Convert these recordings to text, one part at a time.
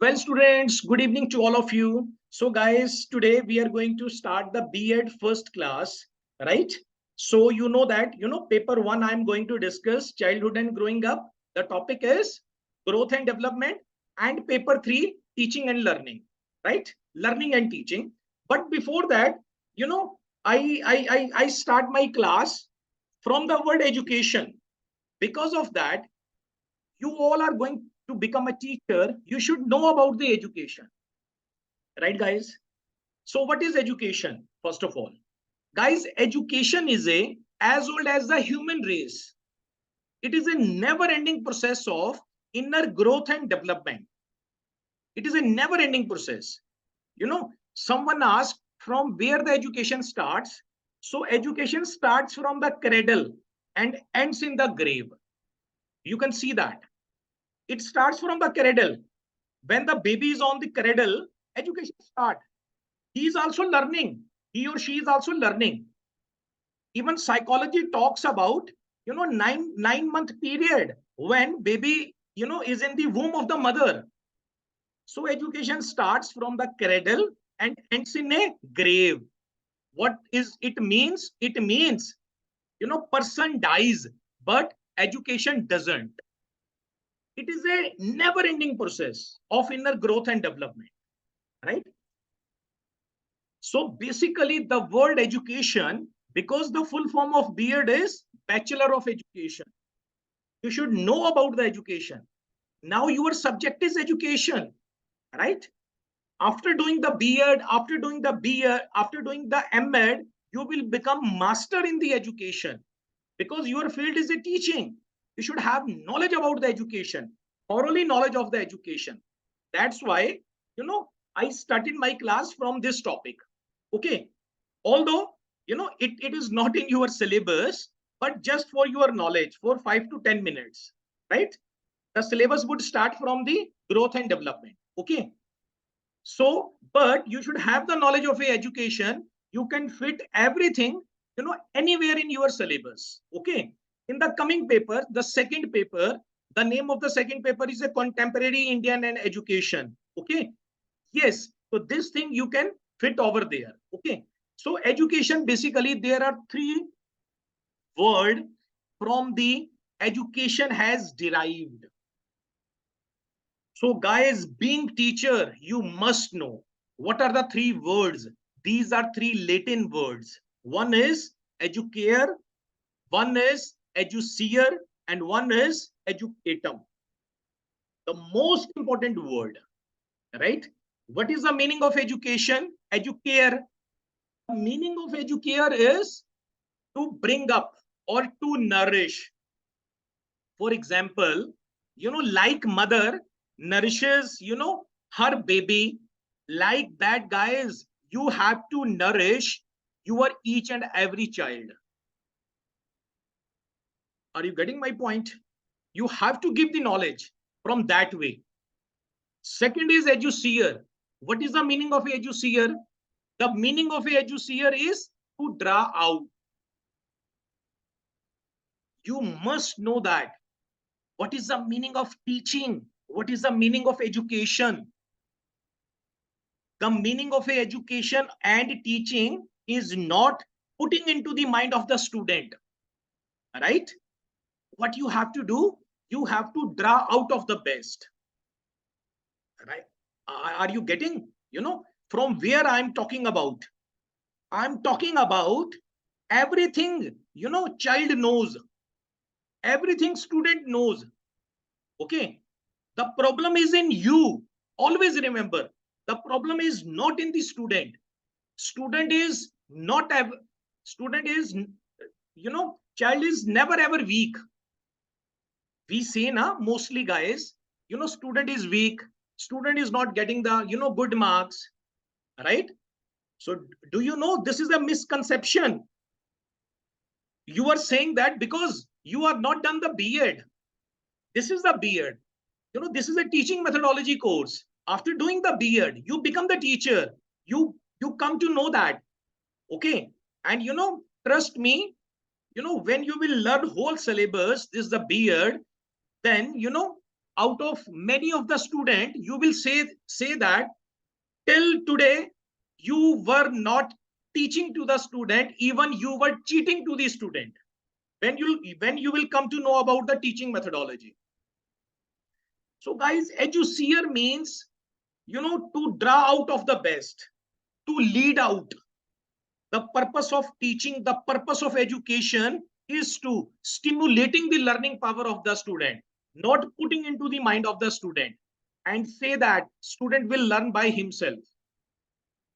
Well, students, good evening to all of you. So, guys, today we are going to start the B.Ed first class, right? So, you know that, paper one, I'm going to discuss childhood and growing up. The topic is growth and development, and paper three, teaching and learning, right? Learning and teaching. But before that, you know, I start my class from the word education. Because of that, you all are going to become a teacher. You should know about the education, right, guys? So what is education? First of all, guys, education is a as old as the human race. It is a never ending process of inner growth and development. It is a never ending process. Someone asked from where the education starts. So education starts from the cradle and ends in the grave. You can see that it starts from the cradle. When the baby is on the cradle, education starts. He is also learning. He or she is also learning. Even psychology talks about, 9 month period when baby, is in the womb of the mother. So education starts from the cradle and ends in a grave. What is it means? It means, person dies, but education doesn't. It is a never ending process of inner growth and development, right? So basically, the word education, because the full form of B.Ed is Bachelor of Education. You should know about the education. Now your subject is education, right? After doing the B.Ed, after doing the M.Ed, you will become master in the education because your field is a teaching. You should have knowledge about the education, thoroughly knowledge of the education. That's why, I started my class from this topic. Okay, although it is not in your syllabus, but just for your knowledge for 5 to 10 minutes, right? The syllabus would start from the growth and development. Okay, so but you should have the knowledge of a education. You can fit everything, anywhere in your syllabus. Okay, in the coming paper, the second paper, the name of the second paper is a contemporary Indian and education. Okay, yes, so this thing you can fit over there. Okay, so education, basically there are three words from the education has derived. So guys, being teacher, you must know what are the three words. These are three Latin words. One is educare, one is eduseer, and one is educatum. The most important word, right? What is the meaning of education? Educare. The meaning of educare is to bring up or to nourish. For example, like mother nourishes, her baby, like that, guys, you have to nourish your each and every child. Are you getting my point? You have to give the knowledge from that way. Second is eduseer. What is the meaning of eduseer? The meaning of eduseer is to draw out. You must know that. What is the meaning of teaching? What is the meaning of education? The meaning of education and teaching is not putting into the mind of the student, right? What you have to do, you have to draw out of the best, right? Are you getting, from where I'm talking about? I'm talking about everything, child knows, everything student knows. Okay, the problem is in you. Always remember, the problem is not in the student. Student is not ever, student is, child is never ever weak. We say na, mostly guys, student is weak, student is not getting the, good marks, right? So do you know this is a misconception? You are saying that because you are not done the B.Ed. This is the B.Ed. This is a teaching methodology course. After doing the B.Ed, you become the teacher. You come to know that. Okay. And trust me, when you will learn whole syllabus, this is the B.Ed, then out of many of the student, you will say that till today you were not teaching to the student, even you were cheating to the student. When you will come to know about the teaching methodology. So guys, eduseer means, to draw out of the best, to lead out. The purpose of teaching, the purpose of education is to stimulating the learning power of the student, not putting into the mind of the student and say that student will learn by himself.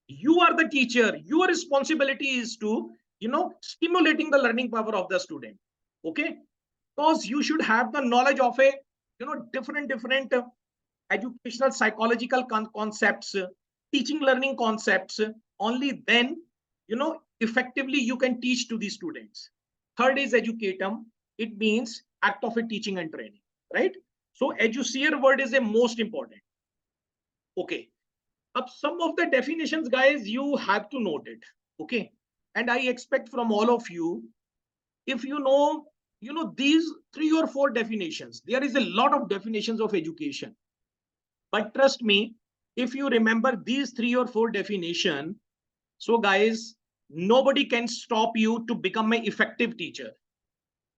You are the teacher. Your responsibility is to, stimulating the learning power of the student. Okay, because you should have the knowledge of a, different educational psychological concepts, teaching learning concepts. Only then, effectively you can teach to the students. Third is educatum. It means act of a teaching and training, right? So eduseer word is a most important. Okay, up some of the definitions, guys, you have to note it. Okay, and I expect from all of you, if these 3 or 4 definitions, there is a lot of definitions of education. But trust me, if you remember these 3 or 4 definition, so guys, nobody can stop you to become an effective teacher.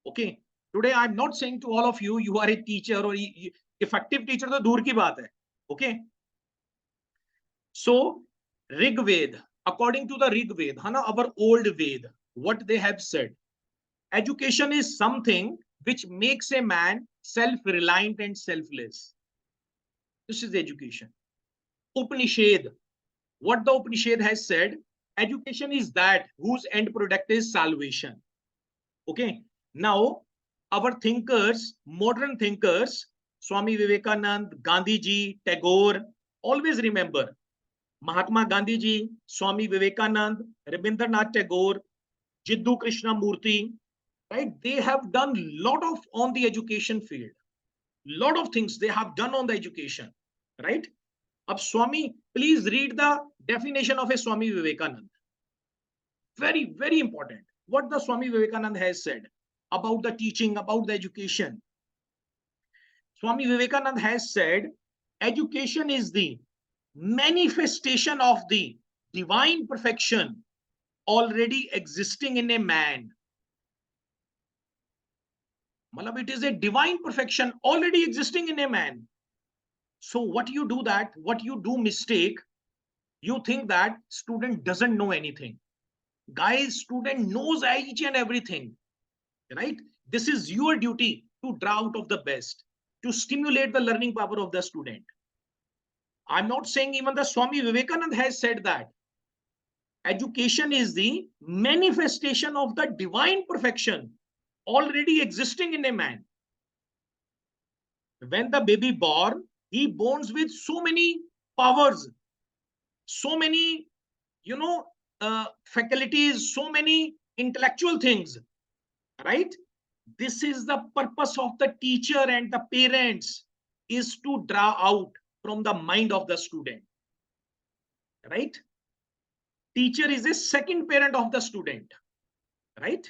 Okay, today I'm not saying to all of you, you are a teacher or effective teacher to dur ki baat hai. Okay, so Rig Ved, according to the Rig Ved, our old Ved, what they have said, education is something which makes a man self-reliant and selfless. This is education. Upanishad, what the Upanishad has said, education is that whose end product is salvation. Okay, now our thinkers, modern thinkers, Swami Vivekananda, Gandhi ji, Tagore, always remember Mahatma Gandhi ji, Swami Vivekananda, Rabindranath Tagore, Jiddu Krishnamurti, right? They have done lot of on the education field. Lot of things they have done on the education, right? Ab Swami, please read the definition of a Swami Vivekananda. Very, very important. What the Swami Vivekananda has said about the teaching, about the education. Swami Vivekananda has said, education is the manifestation of the divine perfection already existing in a man. It is a divine perfection already existing in a man. So what you do mistake, you think that student doesn't know anything. Guys, student knows each and everything, right? This is your duty to draw out of the best, to stimulate the learning power of the student. I'm not saying even the Swami Vivekananda has said that. Education is the manifestation of the divine perfection already existing in a man. When the baby born, he borns with so many powers, so many, faculties, so many intellectual things, right? This is the purpose of the teacher and the parents, is to draw out from the mind of the student, right? Teacher is a second parent of the student, right?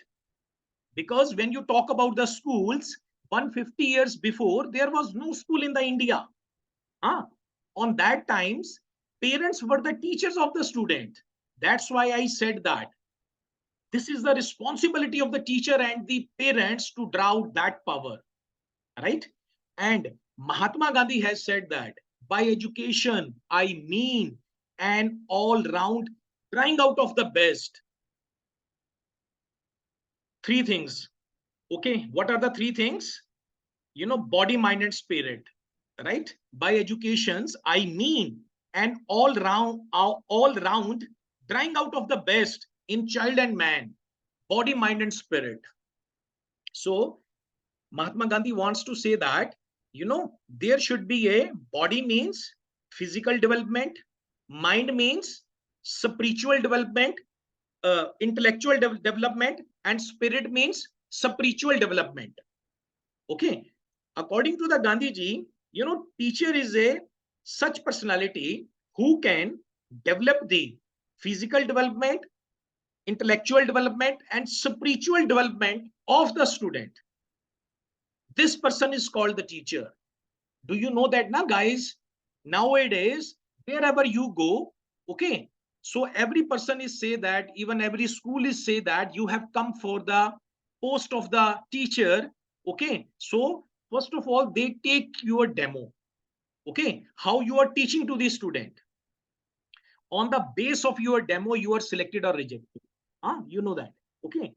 Because when you talk about the schools, 150 years before, there was no school in the India. On that times, parents were the teachers of the student. That's why I said that this is the responsibility of the teacher and the parents to draw out that power, right? And Mahatma Gandhi has said that by education, I mean an all-round trying out of the best. 3 things. Okay, what are the 3 things? Body, mind, and spirit, right? By educations, I mean an all-round trying out of the best in child and man, body, mind, and spirit. So Mahatma Gandhi wants to say that, there should be a body means physical development, mind means spiritual development, intellectual development, and spirit means spiritual development. Okay. According to the Gandhiji, teacher is a such personality who can develop the physical development, intellectual development, and spiritual development of the student. This person is called the teacher. Do you know that now, guys? Nowadays, wherever you go, okay, so every person is say that, even every school is say that you have come for the post of the teacher. Okay, so first of all, they take your demo. Okay, how you are teaching to the student. On the base of your demo, you are selected or rejected. You know that. Okay,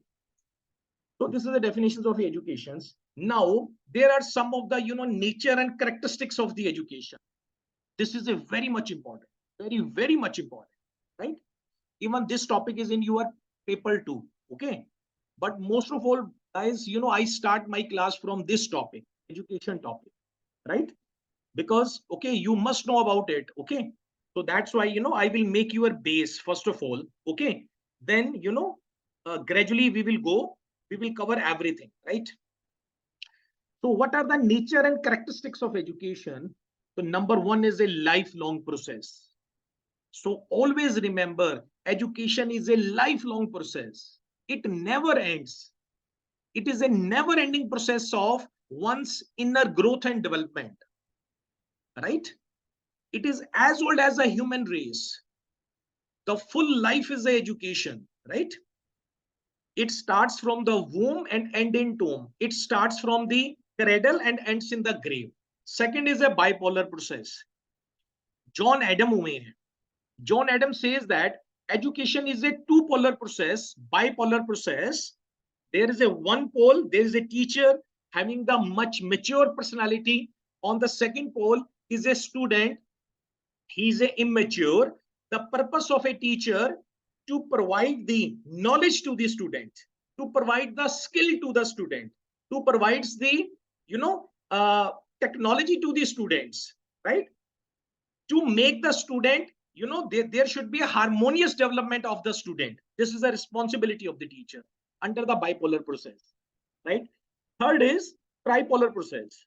so this is the definitions of educations. Now there are some of the nature and characteristics of the education. This is a very much important, very much important, right? Even this topic is in your paper too. Okay, but most of all, guys, I start my class from this topic, education topic, right? Because okay, you must know about it. Okay, so that's why I will make your base first of all. Okay, then gradually we will cover everything, right? So what are the nature and characteristics of education? So number one is a lifelong process. So always remember, education is a lifelong process. It never ends. It is a never ending process of one's inner growth and development, right? It is as old as a human race. The full life is a education, right? It starts from the womb and end in tomb. It starts from the cradle and ends in the grave. Second is a bipolar process. John Adam John Adams says that education is a two-polar process, bipolar process. There is a one pole, there is a teacher having the much mature personality. On the second pole is a student, he is a immature. The purpose of a teacher to provide the knowledge to the student, to provide the skill to the student, to provide the technology to the students, right? To make the student, there should be a harmonious development of the student. This is a responsibility of the teacher under the bipolar process, right? Third is tripolar process.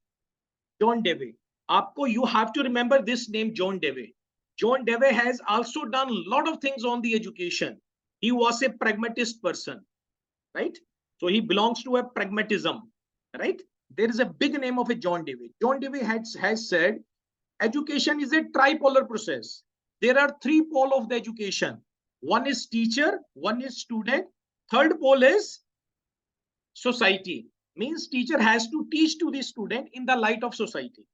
John Dewey. Aapko, you have to remember this name, John Dewey. John Dewey has also done a lot of things on the education. He was a pragmatist person, right? So he belongs to a pragmatism, right? There is a big name of a John Dewey. John Dewey has said education is a tripolar process. There are three poles of the education. One is teacher, one is student, third pole is society. Means teacher has to teach to the student in the light of society.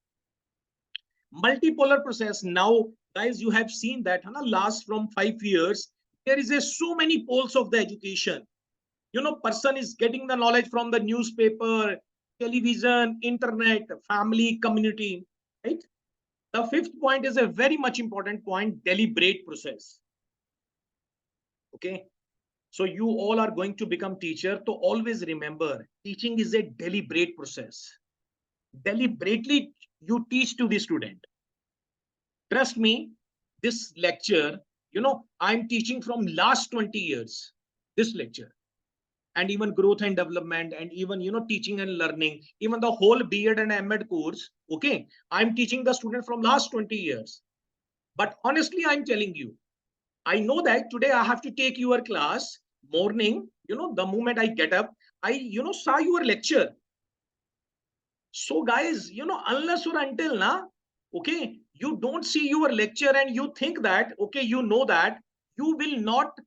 Multipolar process. Now, guys, you have seen that last from 5 years, there is a so many poles of the education. Person is getting the knowledge from the newspaper, television, internet, family, community, right? The fifth point is a very much important point, deliberate process. Okay. So you all are going to become teacher. So always remember, teaching is a deliberate process. Deliberately you teach to the student. Trust me, this lecture, I'm teaching from last 20 years, this lecture. And even growth and development, and even teaching and learning, even the whole B.Ed and M.Ed course. Okay, I'm teaching the student from last 20 years. But honestly, I'm telling you, I know that today I have to take your class morning. The moment I get up, I saw your lecture. So guys, unless or until now, okay, you don't see your lecture and you think that, okay, that you will not,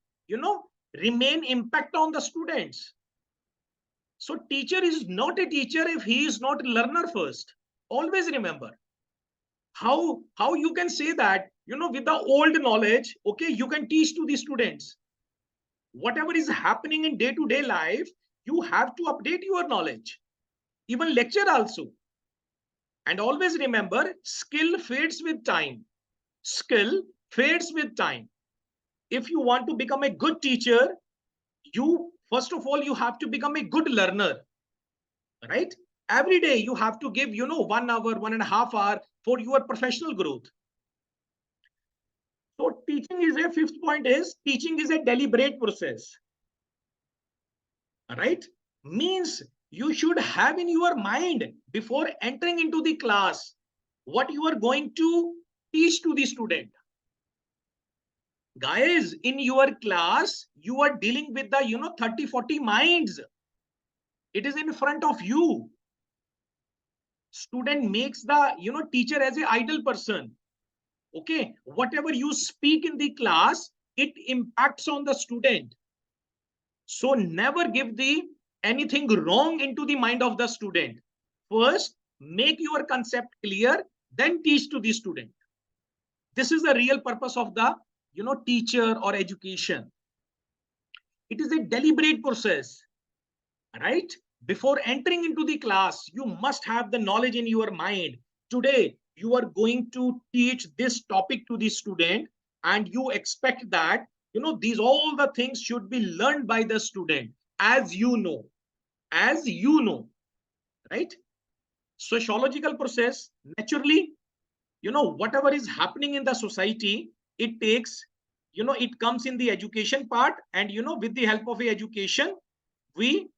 remain impact on the students. So teacher is not a teacher if he is not a learner first. Always remember. How you can say that, with the old knowledge, okay, you can teach to the students. Whatever is happening in day-to-day life, you have to update your knowledge. Even lecture also. And always remember, skill fades with time. Skill fades with time. If you want to become a good teacher, you first of all, you have to become a good learner, right? Every day you have to give 1 hour, 1.5 hours for your professional growth. So teaching is a fifth point is teaching is a deliberate process, right? Means you should have in your mind before entering into the class what you are going to teach to the student. Guys, in your class you are dealing with the 30-40 minds. It is in front of you. Student makes the teacher as a idle person. Okay, whatever you speak in the class, it impacts on the student. So never give the anything wrong into the mind of the student. First, make your concept clear, then teach to the student. This is the real purpose of the teacher or education. It is a deliberate process, right? Before entering into the class, you must have the knowledge in your mind. Today, you are going to teach this topic to the student, and you expect that these all the things should be learned by the student, as you know, right? Sociological process, naturally, whatever is happening in the society, it takes, it comes in the education part, and with the help of a education, we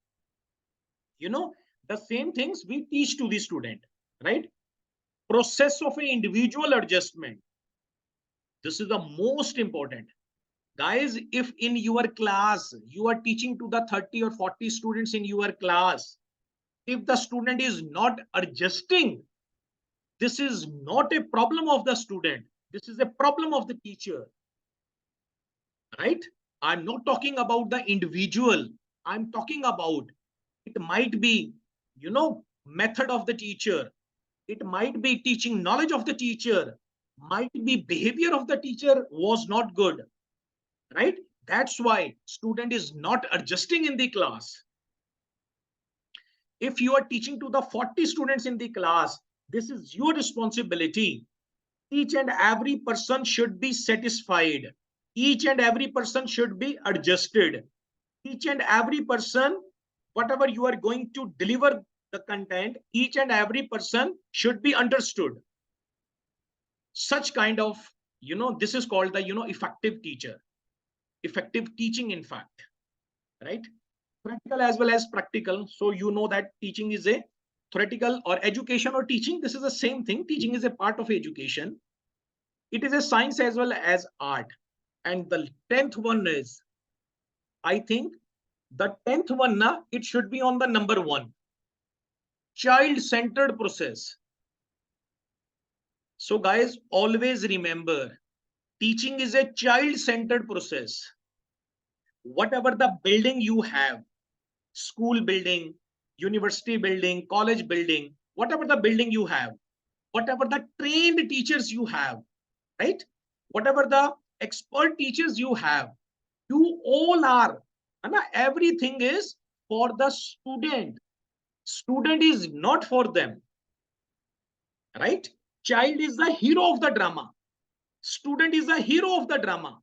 the same things we teach to the student, right? Process of an individual adjustment, this is the most important. Guys, if in your class you are teaching to the 30 or 40 students in your class, if the student is not adjusting, this is not a problem of the student, this is a problem of the teacher, right? I'm not talking about the individual, I'm talking about, it might be method of the teacher, it might be teaching knowledge of the teacher, might be behavior of the teacher was not good, right? That's why student is not adjusting in the class. If you are teaching to the 40 students in the class, this is your responsibility. Each and every person should be satisfied, each and every person should be adjusted, each and every person, whatever you are going to deliver the content, each and every person should be understood. Such kind of this is called the effective teacher, effective teaching, in fact, right? Theoretical as well as practical. So that teaching is a theoretical, or education or teaching, this is the same thing. Teaching is a part of education, it is a science as well as art. And the 10th one is, I think the 10th one it should be on the number 1, child centered process. So guys, always remember, teaching is a child centered process. Whatever the building you have, school building, university building, college building, whatever the building you have, whatever the trained teachers you have, right? Whatever the expert teachers you have, you all are, and everything is for the student. Student is not for them, right? Child is the hero of the drama. Student is the hero of the drama.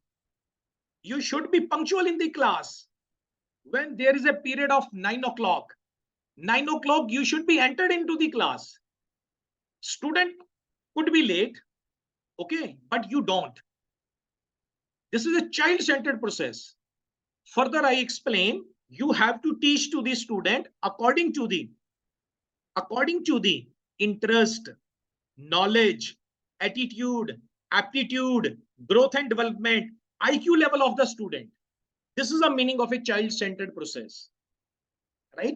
You should be punctual in the class. When there is a period of 9 o'clock, 9 o'clock, you should be entered into the class. Student could be late, okay, but you don't. This is a child-centered process. Further, I explain, you have to teach to the student according to the interest, knowledge, attitude, aptitude, growth and development, IQ level of the student. This is the meaning of a child-centered process, right?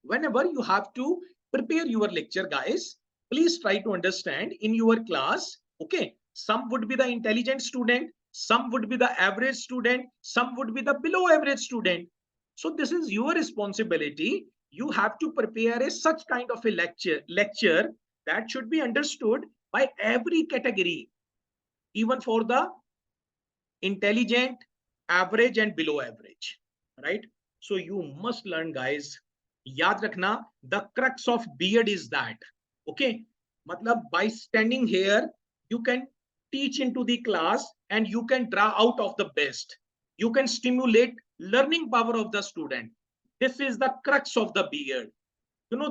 Whenever you have to prepare your lecture, guys, please try to understand in your class, okay, some would be the intelligent student, some would be the average student, some would be the below average student. So this is your responsibility. You have to prepare a such kind of a lecture that should be understood by every category, even for the intelligent, average and below average, right? So you must learn, guys. Yaad rakhna, the crux of B.Ed is that, okay? Matlab, by standing here, you can teach into the class and you can draw out of the best. You can stimulate learning power of the student. This is the crux of the B.Ed.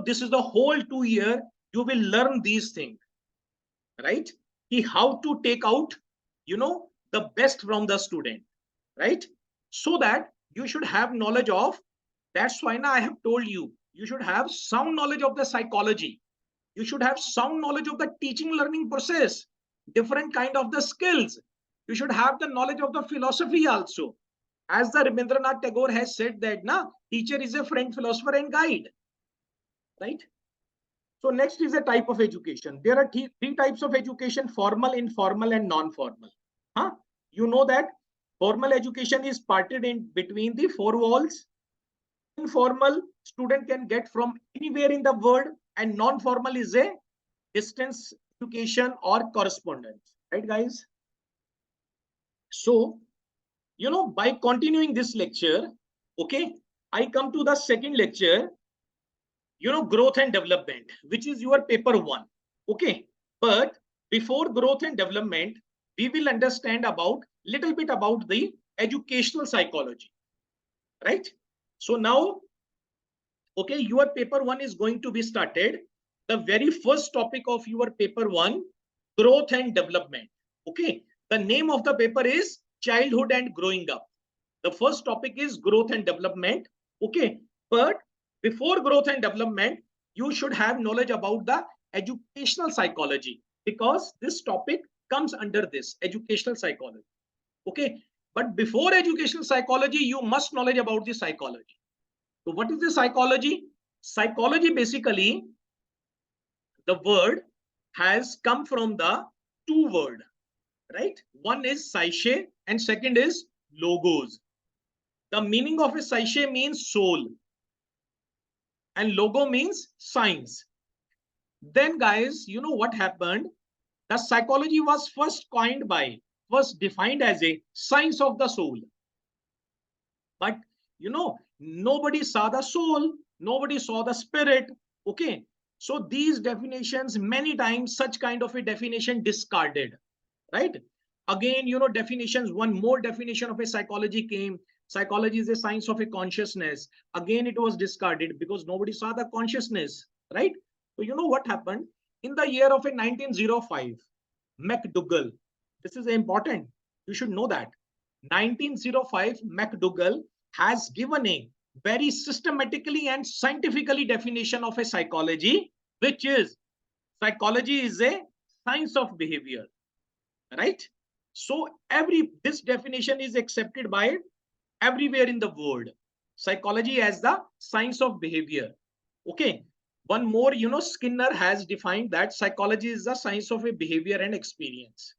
This is the whole 2 year you will learn these things, right? How to take out, the best from the student, right? So that you should have knowledge of, that's why now I have told you, you should have sound knowledge of the psychology. You should have sound knowledge of the teaching learning process, different kind of the skills. You should have the knowledge of the philosophy also. As the Rabindranath Tagore has said that, na, teacher is a friend, philosopher and guide, right? So next is a type of education. There are three types of education: formal, informal, and non-formal. Huh? You know that formal education is parted in between the four walls. Informal student can get from anywhere in the world, and non-formal is a distance education or correspondence. Right, guys? So, by continuing this lecture, okay, I come to the second lecture, growth and development, which is your paper one. Okay, but before growth and development, we will understand about little bit about the educational psychology, right? So now, okay, your paper one is going to be started. The very first topic of your paper one, growth and development. Okay, the name of the paper is childhood and growing up. The first topic is growth and development. Okay, but before growth and development, you should have knowledge about the educational psychology, because this topic comes under this educational psychology. Okay, but before educational psychology, you must knowledge about the psychology. So what is the psychology? Psychology, basically, the word has come from the two word, right? One is psyche and second is logos. The meaning of a psyche means soul and logo means science. Then, guys, you know what happened? The psychology was first defined as a science of the soul. But, nobody saw the soul, nobody saw the spirit. Okay. So these definitions, many times, such kind of a definition discarded, right? Again, definitions, one more definition of a psychology came. Psychology is a science of a consciousness. Again, it was discarded because nobody saw the consciousness, right? So you know what happened? In the year of a 1905, McDougall, this is important, you should know that. 1905, McDougall has given a very systematically and scientifically definition of a psychology, which is psychology is a science of behavior, right? So this definition is accepted by everywhere in the world. Psychology as the science of behavior. Okay. One more, Skinner has defined that psychology is the science of a behavior and experience.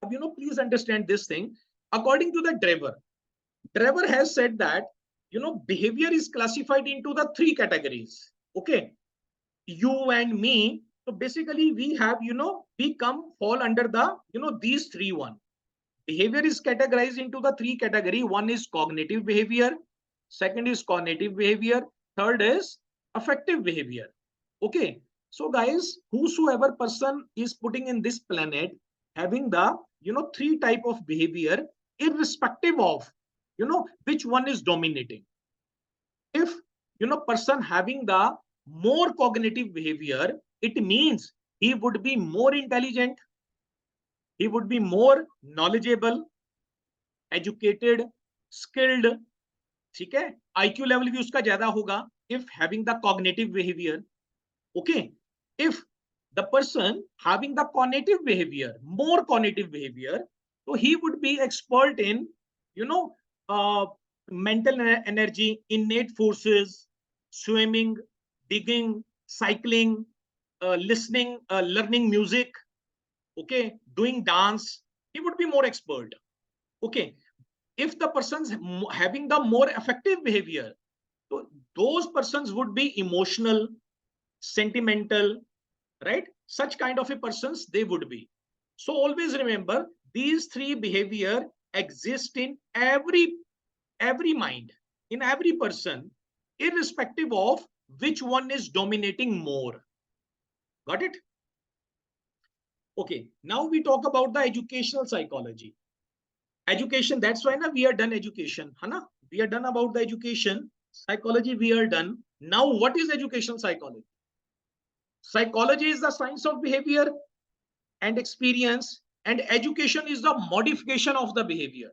Please understand this thing. According to the Drever has said that, behavior is classified into the three categories. Okay. You and me. So basically we have, we fall under the, these three one. Behavior is categorized into the three category. One is cognitive behavior. Second is cognitive behavior. Third is affective behavior. Okay. So guys, whosoever person is putting in this planet having the, three type of behavior, irrespective of, which one is dominating. If, person having the more cognitive behavior, it means he would be more intelligent, he would be more knowledgeable, educated, skilled. ठीक है, IQ level भी उसका ज्यादा होगा if having the cognitive behavior. Okay, if the person having the cognitive behavior, more cognitive behavior, so he would be expert in, you know, mental energy, innate forces, swimming, digging, cycling, listening, learning music, okay, doing dance. He would be more expert. Okay, if the person's having the more effective behavior, so those persons would be emotional, sentimental, right? Such kind of a persons they would be. So always remember, these three behavior exist in every mind, in every person, irrespective of which one is dominating more. Got it? Okay, now we talk about the educational psychology. Education, that's why we are done education, Hana? We are done about the education. Psychology, we are done. Now, what is educational psychology? Psychology is the science of behavior and experience, and education is the modification of the behavior.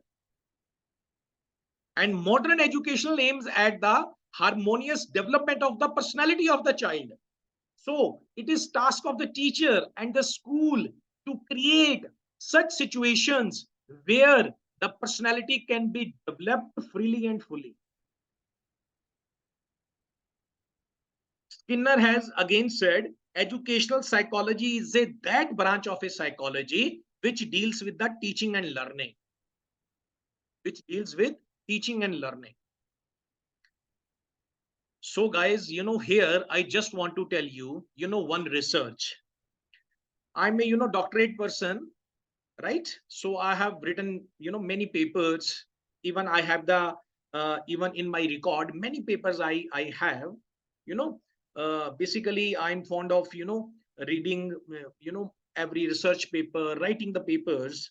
And modern educational aims at the harmonious development of the personality of the child. So it is task of the teacher and the school to create such situations where the personality can be developed freely and fully. Skinner has again said educational psychology is that branch of a psychology which deals with the teaching and learning, which deals with teaching and learning. So guys, here I just want to tell you, one research. I'm a, doctorate person, right? So I have written, many papers. Even I have the, even in my record, many papers I have, you know, basically I'm fond of, reading, every research paper, writing the papers.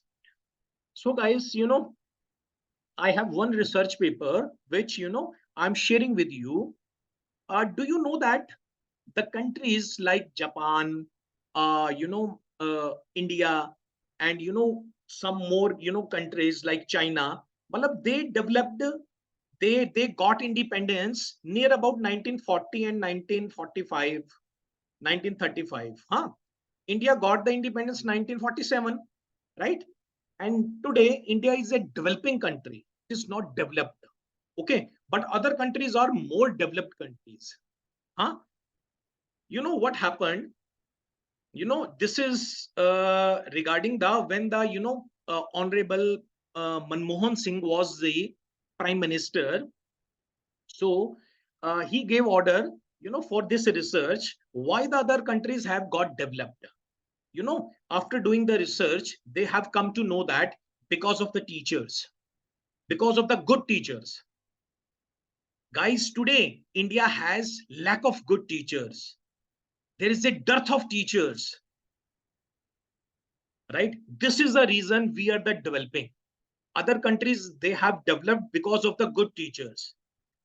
So guys, I have one research paper, which, I'm sharing with you. Do you know that the countries like Japan, India, and some more countries like China, malab they developed, they got independence near about 1940 and 1945, 1935. Huh? India got the independence 1947, right? And today India is a developing country. It is not developed. Okay, but other countries are more developed countries. Huh? You know what happened? This is regarding the when the honorable Manmohan Singh was the prime minister. So he gave order for this research why the other countries have got developed. After doing the research they have come to know that because of the teachers, because of the good teachers. Guys, today India has lack of good teachers. There is a dearth of teachers, right? This is the reason we are the developing. Other countries, they have developed because of the good teachers,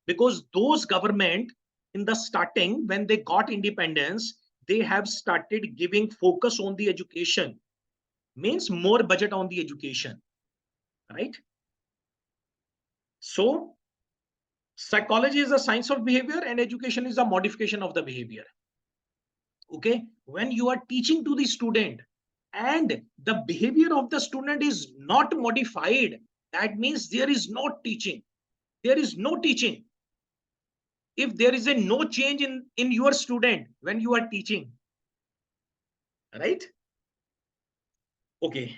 because those government in the starting when they got independence, they have started giving focus on the education, means more budget on the education, right? So psychology is a science of behavior and education is a modification of the behavior. Okay, when you are teaching to the student and the behavior of the student is not modified, that means there is no teaching. There is no teaching. If there is a no change in your student when you are teaching, right? Okay,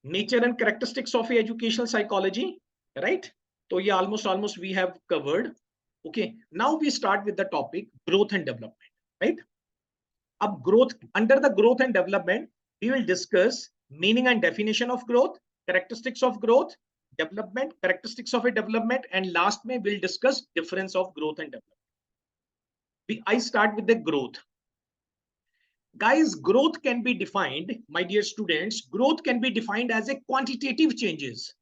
nature and characteristics of educational psychology, right? So yeah, almost we have covered. Okay, now we start with the topic growth and development, right? Up growth, under the growth and development we will discuss meaning and definition of growth, characteristics of growth, development, characteristics of a development, and last may we'll discuss difference of growth and development. I start with the growth. Guys, growth can be defined, my dear students, growth can be defined as a quantitative changes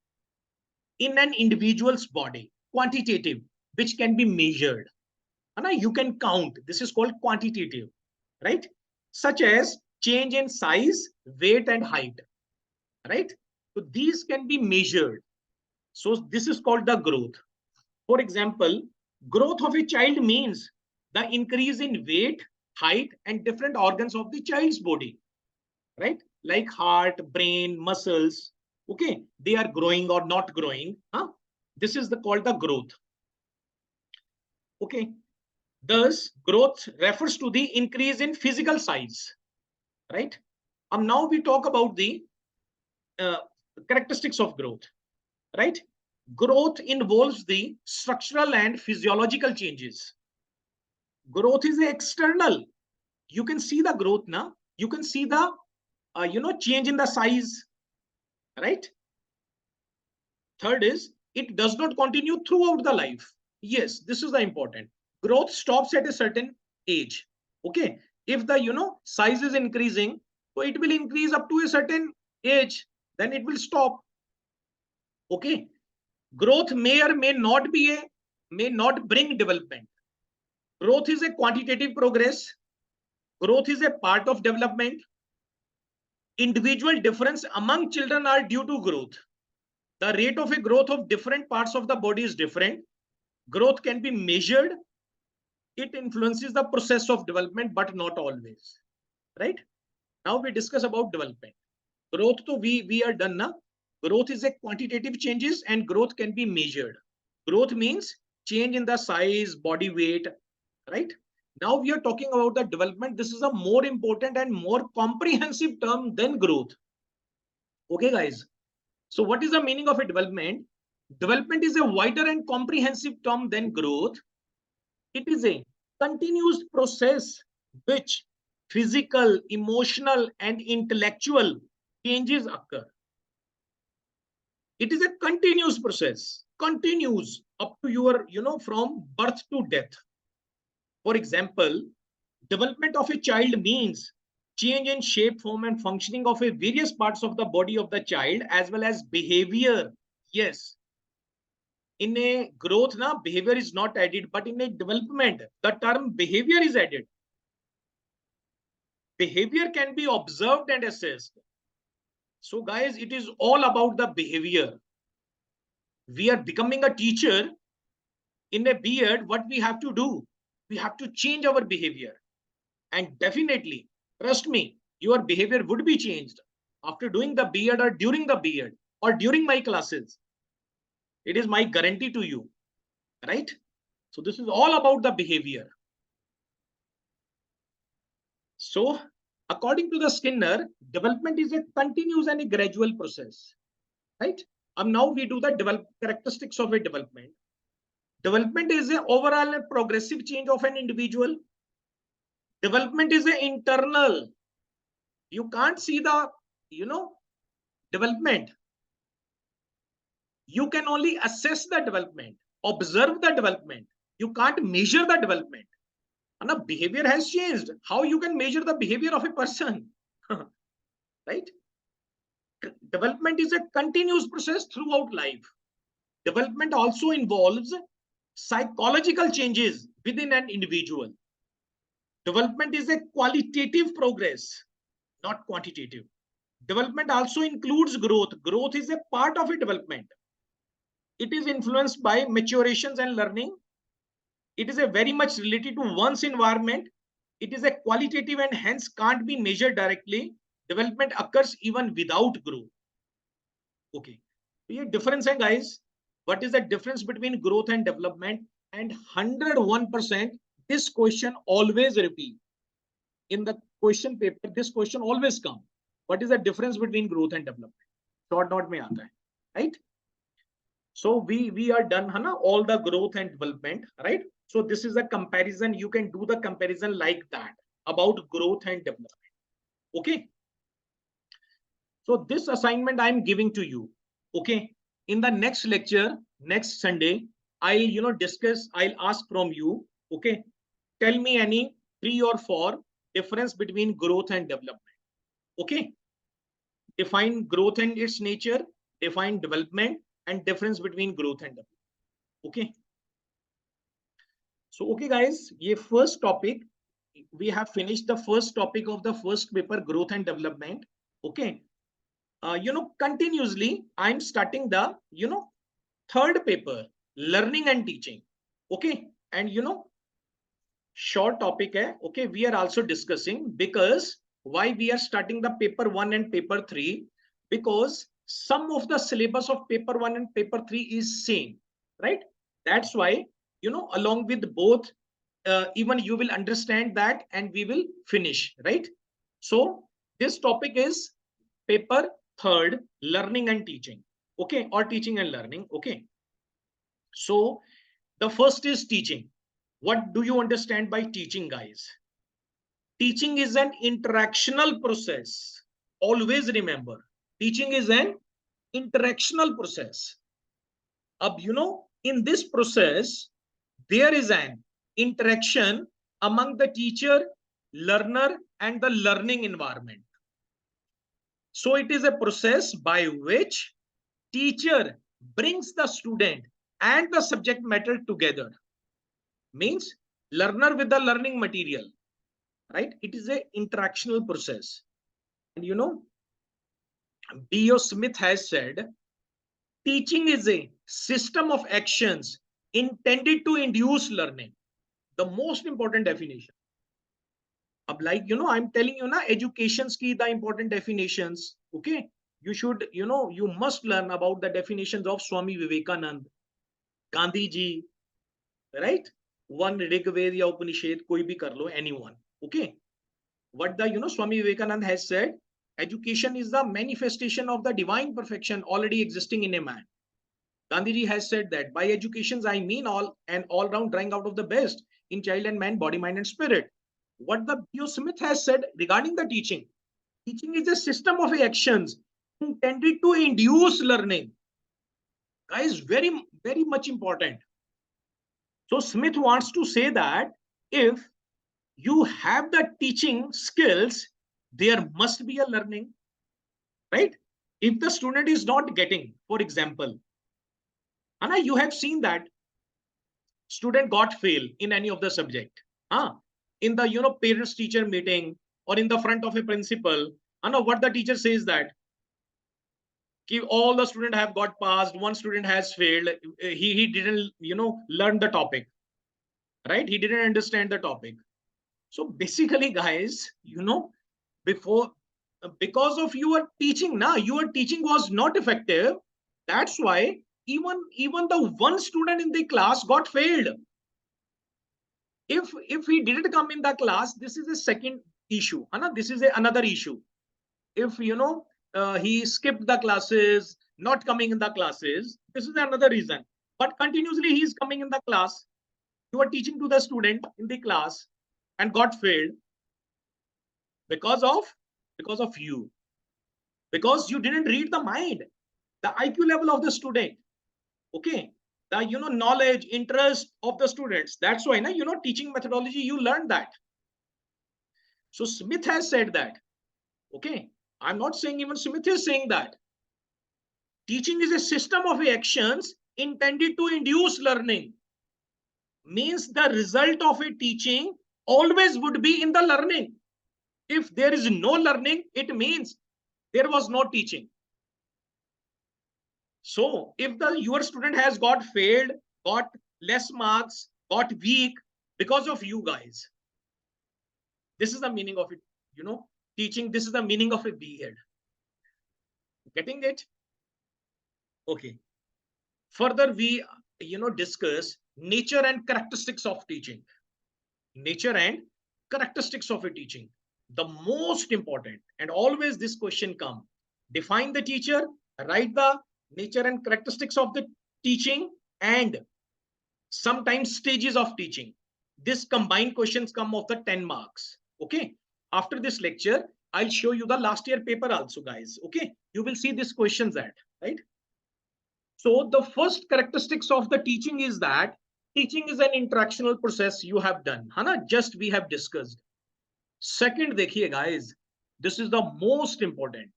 in an individual's body, quantitative, which can be measured. And you can count. This is called quantitative, right? Such as change in size, weight, and height, right? So these can be measured. So this is called the growth. For example, growth of a child means the increase in weight, height, and different organs of the child's body, right? Like heart, brain, muscles. Okay, they are growing or not growing. Huh? This is called the growth. Okay, thus growth refers to the increase in physical size, right? Now we talk about the uh, characteristics of growth, right? Growth involves the structural and physiological changes. Growth is external. You can see the growth now. You can see the change in the size, right? Third is it does not continue throughout the life. Yes, this is the important. Growth stops at a certain age. Okay, if the size is increasing, so it will increase up to a certain age, then it will stop. Okay, growth may or may not bring development. Growth is a quantitative progress. Growth is a part of development. Individual difference among children are due to growth. The rate of a growth of different parts of the body is different. Growth can be measured. It influences the process of development, but not always, right? Now we discuss about development. Growth, to we are done now. Growth is a quantitative changes and growth can be measured. Growth means change in the size, body weight, right? Now we are talking about the development. This is a more important and more comprehensive term than growth. Okay, guys. So what is the meaning of a development? Development is a wider and comprehensive term than growth. It is a continuous process which physical, emotional, and intellectual changes occur. It is a continuous process, continues up to your, from birth to death. For example, development of a child means change in shape, form, and functioning of a various parts of the body of the child as well as behavior. Yes, in a growth, now behavior is not added, but in a development, the term behavior is added. Behavior can be observed and assessed. So, guys, it is all about the behavior. We are becoming a teacher in a B.Ed. What we have to do? We have to change our behavior. And definitely, trust me, your behavior would be changed after doing the B.Ed or during the B.Ed or during my classes. It is my guarantee to you, right? So this is all about the behavior. So according to the Skinner, development is a continuous and a gradual process, right? Now we do the characteristics of a development. Development is an overall and progressive change of an individual. Development is an internal. You can't see the, development. You can only assess the development, observe the development. You can't measure the development. And the behavior has changed. How you can measure the behavior of a person? Right? Development is a continuous process throughout life. Development also involves psychological changes within an individual. Development is a qualitative progress, not quantitative. Development also includes growth. Growth is a part of a development. It is influenced by maturations and learning. It is a very much related to one's environment. It is a qualitative and hence can't be measured directly. Development occurs even without growth. Okay. So, difference hai, guys. What is the difference between growth and development? And 101%, this question always repeat. In the question paper, this question always come. What is the difference between growth and development? Short note mein aata hai, right? So we are done, Hana, all the growth and development, right? So this is a comparison. You can do the comparison like that about growth and development. Okay. So this assignment I'm giving to you. Okay. In the next lecture, next Sunday, I'll discuss. I'll ask from you. Okay. Tell me any 3 or 4 difference between growth and development. Okay. Define growth and its nature. Define development and difference between growth and development. Okay. So, okay, guys, ye first topic, we have finished the first topic of the first paper, growth and development. Okay. Continuously, I'm starting the, third paper, learning and teaching. Okay. And, short topic hai. Okay. We are also discussing because why we are starting the paper 1 and paper 3, because some of the syllabus of paper 1 and paper 3 is same, right? That's why, along with both, even you will understand that and we will finish, right? So this topic is paper third, learning and teaching. Okay. Or teaching and learning. Okay. So the first is teaching. What do you understand by teaching, guys? Teaching is an interactional process. Always remember, teaching is an interactional process. In this process, there is an interaction among the teacher, learner, and the learning environment. So it is a process by which teacher brings the student and the subject matter together. Means learner with the learning material, right? It is a interactional process. And B.O. Smith has said, teaching is a system of actions intended to induce learning. The most important definition. Like, I'm telling you now, education's key, the important definitions. Okay. You should, you must learn about the definitions of Swami Vivekanand, Gandhi ji, right? one Rigved या Upanishad, कोई भी कर लो, anyone. Okay. What the Swami Vivekananda has said, education is the manifestation of the divine perfection already existing in a man. Gandhiji has said that by educations I mean all round drawing out of the best in child and man, body, mind, and spirit. What the B.O. Smith has said regarding the teaching, teaching is a system of actions intended to induce learning. Guys, very much important. So Smith wants to say that if you have the teaching skills, there must be a learning, right? If the student is not getting, for example, Anna, you have seen that student got fail in any of the subject. In the parents teacher meeting or in the front of a principal, Anna, what the teacher says that all the students have got passed, one student has failed. He didn't learn the topic, right? He didn't understand the topic. So basically, guys, before because of your teaching, your teaching was not effective. That's why even the one student in the class got failed. If he didn't come in the class, this is a second issue. This is another issue. If he skipped the classes, not coming in the classes, this is another reason. But continuously he is coming in the class. You are teaching to the student in the class and got failed because of you, because you didn't read the mind, the IQ level of the student. Okay, the knowledge, interest of the students. That's why teaching methodology, you learn that. So Smith has said that. Okay, I'm not saying even Smith is saying that teaching is a system of actions intended to induce learning. Means the result of a teaching always would be in the learning. If there is no learning, it means there was no teaching. So if your student has got failed, got less marks, got weak because of you guys, this is the meaning of it, teaching. This is the meaning of a B.Ed. Getting it? Okay. Further, we discuss nature and characteristics of teaching. Nature and characteristics of a teaching. The most important, and always this question come. Define the teacher, write the nature and characteristics of the teaching, and sometimes stages of teaching. This combined questions come of the 10 marks. Okay. After this lecture, I'll show you the last year paper also, guys. Okay. You will see these questions at, right? So the first characteristics of the teaching is that teaching is an interactional process you have done. Hana, just we have discussed. Second, देखिए guys, this is the most important.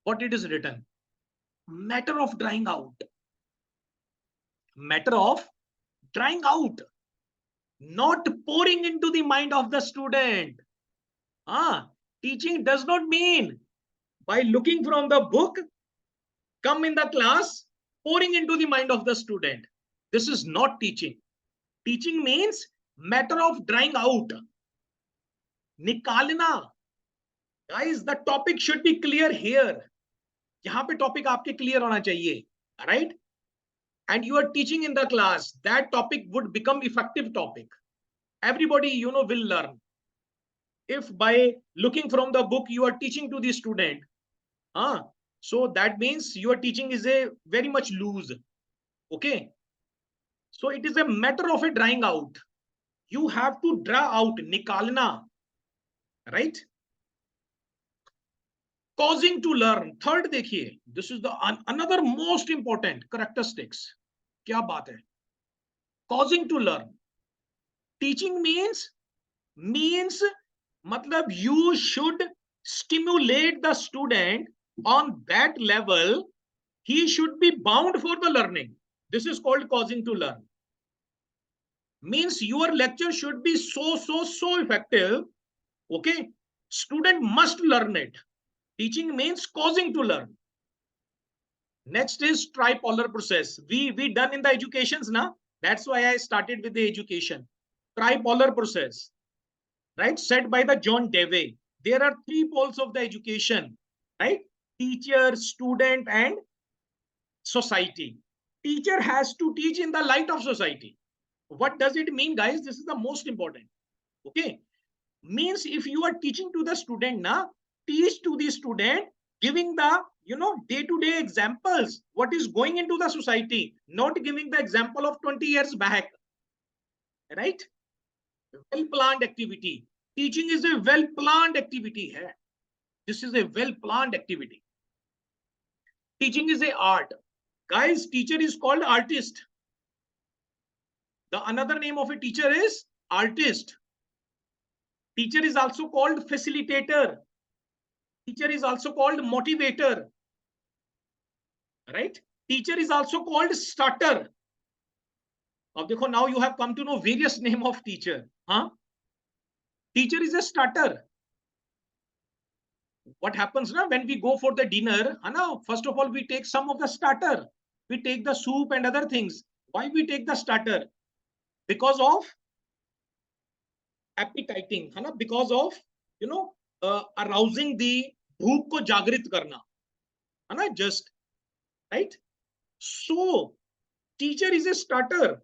What it is written? Matter of drying out. Matter of drying out. Not pouring into the mind of the student. Teaching does not mean by looking from the book, come in the class, pouring into the mind of the student. This is not teaching. Teaching means matter of drying out. निकालना. Guys, the topic should be clear here. यहाँ पे topic आपके clear होना चाहिए, right? And you are teaching in the class, that topic would become effective topic. Everybody, will learn. If by looking from the book you are teaching to the student, so that means your teaching is a very much loose. Okay. So it is a matter of a drying out. You have to draw out, nikalna, right? Causing to learn. Third, देखिए, this is the another most important characteristics. क्या बात है? Causing to learn. Teaching means मतलब you should stimulate the student on that level. He should be bound for the learning. This is called causing to learn. Means your lecture should be so effective. Okay, student must learn it. Teaching means causing to learn. Next is tripolar process. We done in the educations now. That's why I started with the education. Tripolar process, right? Said by the John Dewey. There are 3 poles of the education, right? Teacher, student, and society. Teacher has to teach in the light of society. What does it mean, guys? This is the most important. Okay, means if you are teaching to the student, na, teach to the student giving the day-to-day examples, what is going into the society, not giving the example of 20 years back, right? Well planned activity. Teaching is a well planned activity hai. This is a well planned activity. Teaching is a art, guys. Teacher is called artist. The another name of a teacher is artist. Teacher is also called facilitator. Teacher is also called motivator, right? Teacher is also called starter. अब देखो, now you have come to know various name of teacher. Huh? Teacher is a starter. What happens now when we go for the dinner? Now, first of all, we take some of the starter. We take the soup and other things. Why we take the starter? Because of appetiting, है ना? Because of arousing the भूख को जागृत करना, है ना? Just right. So teacher is a starter.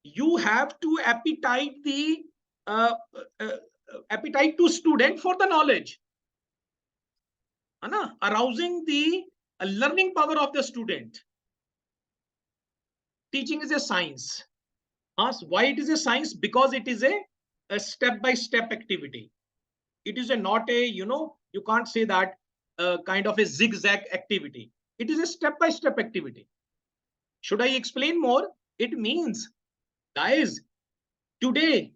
You have to appetite the appetite to student for the knowledge, है ना? Arousing the learning power of the student. Teaching is a science. Why it is a science? Because it is a step-by-step activity. It is a not a, you can't say that kind of a zigzag activity. It is a step-by-step activity. Should I explain more? It means, guys, today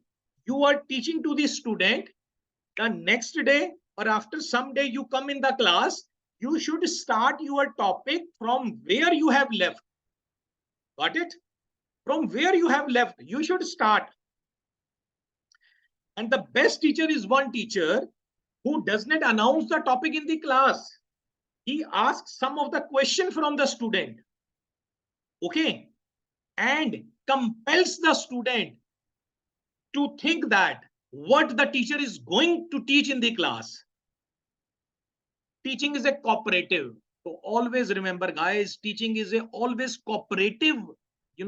you are teaching to the student. The next day or after some day you come in the class, you should start your topic from where you have left. Got it? From where you have left, you should start. And the best teacher is one teacher who does not announce the topic in the class. He asks some of the question from the student, okay, and compels the student to think that what the teacher is going to teach in the class. Teaching is a cooperative. So always remember, guys, teaching is a always cooperative,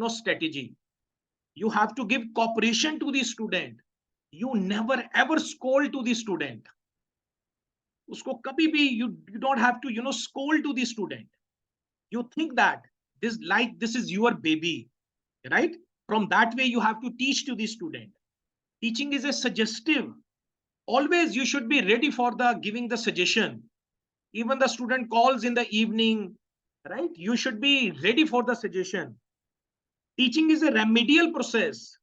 strategy. You have to give cooperation to the student. You never ever scold to the student. Usko kabhi bhi you don't have to scold to the student. You think that this is your baby, right? From that way you have to teach to the student. Teaching is a suggestive. Always you should be ready for the giving the suggestion. Even the student calls in the evening, right? You should be ready for the suggestion. Teaching is a remedial process.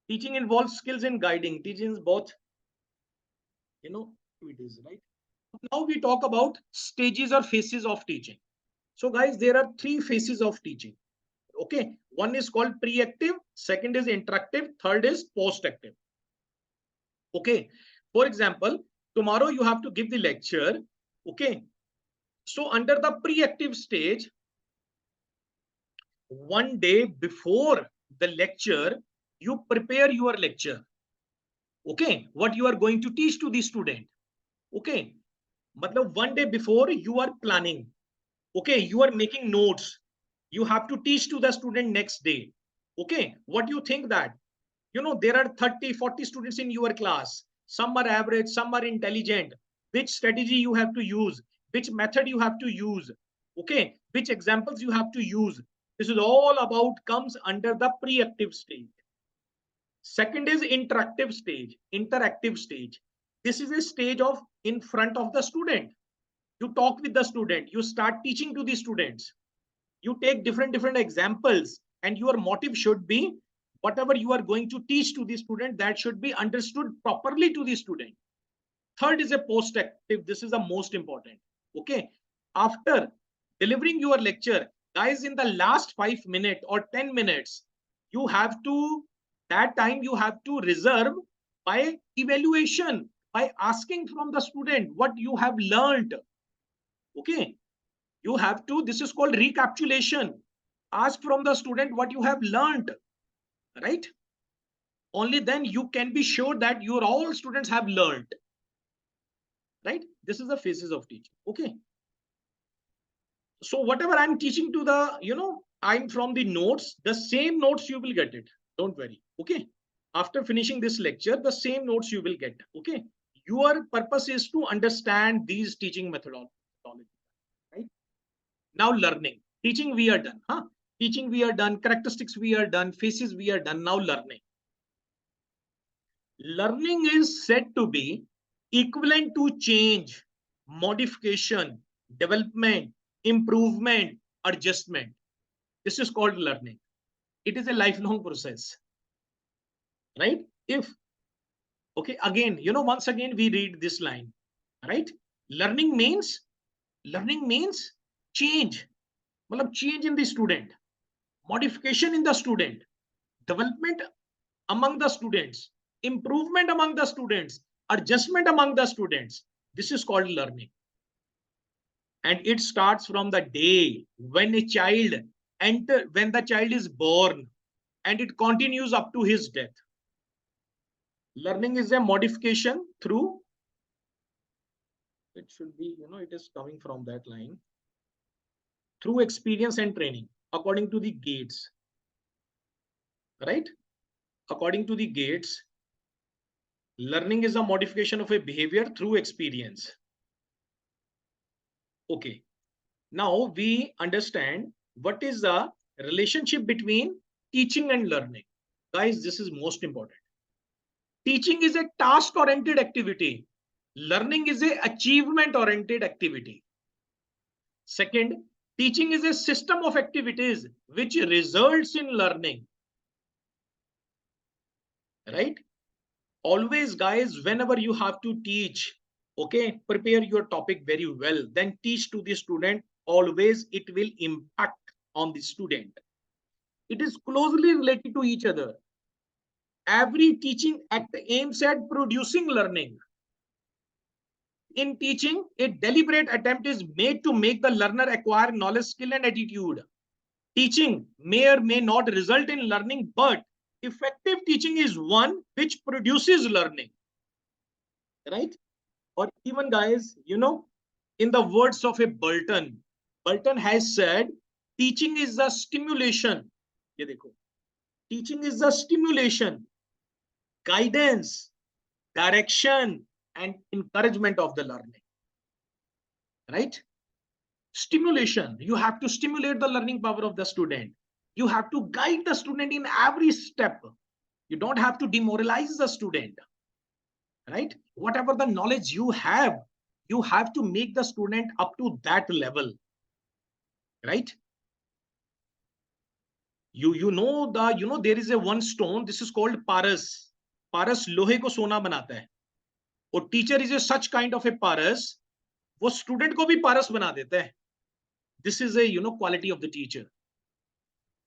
Teaching involves skills in guiding. Teaching is both, activities, right? Now we talk about stages or phases of teaching. So guys, there are 3 phases of teaching. Okay, one is called pre-active, second is interactive, third is post-active. Okay, for example, tomorrow you have to give the lecture. Okay, so under the pre-active stage, one day before the lecture, you prepare your lecture. Okay, what you are going to teach to the student. Okay, matlab one day before you are planning. Okay, you are making notes. You have to teach to the student next day. Okay, what do you think that? There are 30, 40 students in your class. Some are average, some are intelligent. Which strategy you have to use? Which method you have to use? Okay, which examples you have to use? This is all about comes under the pre-active stage. Second is interactive stage. Interactive stage. This is a stage of in front of the student. You talk with the student. You start teaching to the students. You take different examples, and your motive should be whatever you are going to teach to the student, that should be understood properly to the student. Third is a post-active. This is the most important. Okay, after delivering your lecture, guys, in the last 5 minutes or 10 minutes, you have to, that time you have to reserve by evaluation, by asking from the student what you have learned. Okay, you have to, this is called recapitulation. Ask from the student what you have learned, right? Only then you can be sure that your all students have learned, right? This is the phases of teaching. Okay, so whatever I'm teaching to the, I'm from the notes, the same notes you will get it. Don't worry. Okay. After finishing this lecture, the same notes you will get. Okay. Your purpose is to understand these teaching methodology. Right. Now learning. Teaching we are done. Huh? Teaching we are done. Characteristics we are done. Faces we are done. Now learning. Learning is said to be equivalent to change, modification, development, improvement, adjustment. This is called learning. It is a lifelong process, right? If, okay, again, once again, we read this line, right? Learning means, learning means change, change in the student, modification in the student, development among the students, improvement among the students, adjustment among the students. This is called learning. And it starts from the day when a child when the child is born, and it continues up to his death. Learning is a modification through, it should be, it is coming from that line, through experience and training, according to the Gates, right? According to the Gates, learning is a modification of a behavior through experience. Okay. Now we understand what is the relationship between teaching and learning. Guys, this is most important. Teaching is a task-oriented activity. Learning is a achievement-oriented activity. Second, teaching is a system of activities which results in learning. Right? Always, guys, whenever you have to teach, okay, prepare your topic very well, then teach to the student. Always it will impact on the student. It is closely related to each other. Every teaching act aims at producing learning. In teaching, a deliberate attempt is made to make the learner acquire knowledge, skill, and attitude. Teaching may or may not result in learning, but effective teaching is one which produces learning. Right? Or even, guys, in the words of a Burton has said, teaching is the stimulation. Ye dekho. Teaching is the stimulation, guidance, direction, and encouragement of the learning. Right? Stimulation. You have to stimulate the learning power of the student. You have to guide the student in every step. You don't have to demoralize the student. Right? Whatever the knowledge you have to make the student up to that level. Right? There is a one stone. This is called paras. Paras लोहे को सोना बनाता है. और teacher is a such kind of a paras. वो student को भी पारस बना देता है. This is a quality of the teacher.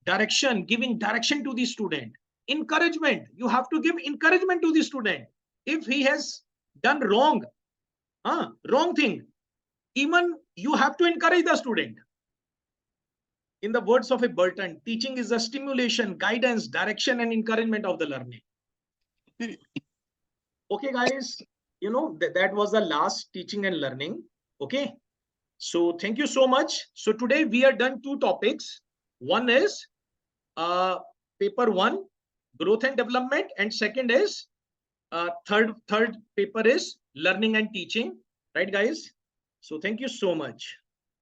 Direction, giving direction to the student. Encouragement, you have to give encouragement to the student. If he has done wrong thing, even you have to encourage the student. In the words of a Burton, teaching is a stimulation, guidance, direction, and encouragement of the learning. Okay, guys, that was the last teaching and learning. Okay, so thank you so much. So today we are done two topics. One is paper 1, growth and development, and second is third paper is learning and teaching. Right, guys? So thank you so much.